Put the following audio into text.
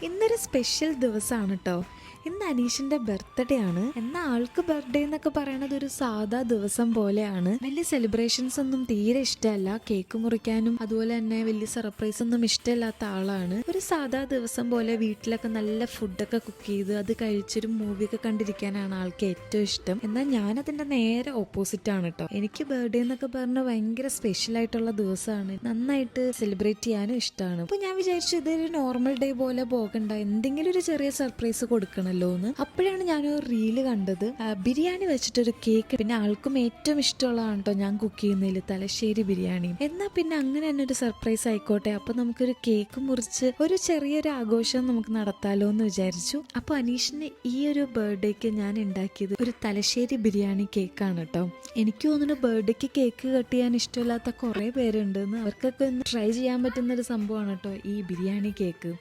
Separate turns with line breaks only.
ഇന്നൊരു സ്പെഷ്യൽ ദിവസമാണ് കേട്ടോ. ഇന്ന് അനീഷിന്റെ ബർത്ത്ഡേ ആണ്. എന്നാൽ ആൾക്ക് ബർത്ത്ഡേ എന്നൊക്കെ പറയണത് ഒരു സാധാ ദിവസം പോലെയാണ്. വലിയ സെലിബ്രേഷൻസ് ഒന്നും തീരെ ഇഷ്ടമല്ല. കേക്ക് മുറിക്കാനും അതുപോലെ തന്നെ വലിയ സർപ്രൈസ് ഒന്നും ഇഷ്ടമില്ലാത്ത ആളാണ്. ഒരു സാധാ ദിവസം പോലെ വീട്ടിലൊക്കെ നല്ല ഫുഡൊക്കെ കുക്ക് ചെയ്ത് അത് കഴിച്ചൊരു മൂവിയൊക്കെ കണ്ടിരിക്കാനാണ് ആൾക്ക് ഏറ്റവും ഇഷ്ടം. എന്നാൽ ഞാനതിന്റെ നേരെ ഓപ്പോസിറ്റ് ആണ് കേട്ടോ. എനിക്ക് ബർത്ത്ഡേ എന്നൊക്കെ പറഞ്ഞ ഭയങ്കര സ്പെഷ്യൽ ആയിട്ടുള്ള ദിവസമാണ്. നന്നായിട്ട് സെലിബ്രേറ്റ് ചെയ്യാനും ഇഷ്ടമാണ്. അപ്പൊ ഞാൻ വിചാരിച്ചു ഇതൊരു നോർമൽ ഡേ പോലെ പോകണ്ട, എന്തെങ്കിലും ഒരു ചെറിയ സർപ്രൈസ് കൊടുക്കണല്ലോ എന്ന്. അപ്പോഴാണ് ഞാനൊരു റീല് കണ്ടത്. ബിരിയാണി വെച്ചിട്ടൊരു കേക്ക്. പിന്നെ ആൾക്കും ഏറ്റവും ഇഷ്ടമുള്ളതാണ് കേട്ടോ ഞാൻ കുക്ക് ചെയ്യുന്നതിൽ തലശ്ശേരി ബിരിയാണി. എന്നാ പിന്നെ അങ്ങനെ തന്നെ ഒരു സർപ്രൈസ് ആയിക്കോട്ടെ. അപ്പൊ നമുക്കൊരു കേക്ക് മുറിച്ച് ഒരു ചെറിയൊരു ആഘോഷം നമുക്ക് നടത്താലോ എന്ന് വിചാരിച്ചു. അപ്പൊ അനീഷിന് ഈ ഒരു ബർത്ത്ഡേക്ക് ഞാൻ ഉണ്ടാക്കിയത് ഒരു തലശ്ശേരി ബിരിയാണി കേക്കാണ് കേട്ടോ. എനിക്ക് തോന്നുന്നു ബർത്ത്ഡേക്ക് കേക്ക് കട്ട് ചെയ്യാൻ ഇഷ്ടമില്ലാത്ത കുറെ പേരുണ്ടെന്ന്. അവർക്കൊക്കെ ഒന്ന് ട്രൈ ചെയ്യാൻ പറ്റുന്ന ഒരു സംഭവമാണ് കേട്ടോ ഈ ബിരിയാണി കേക്ക്.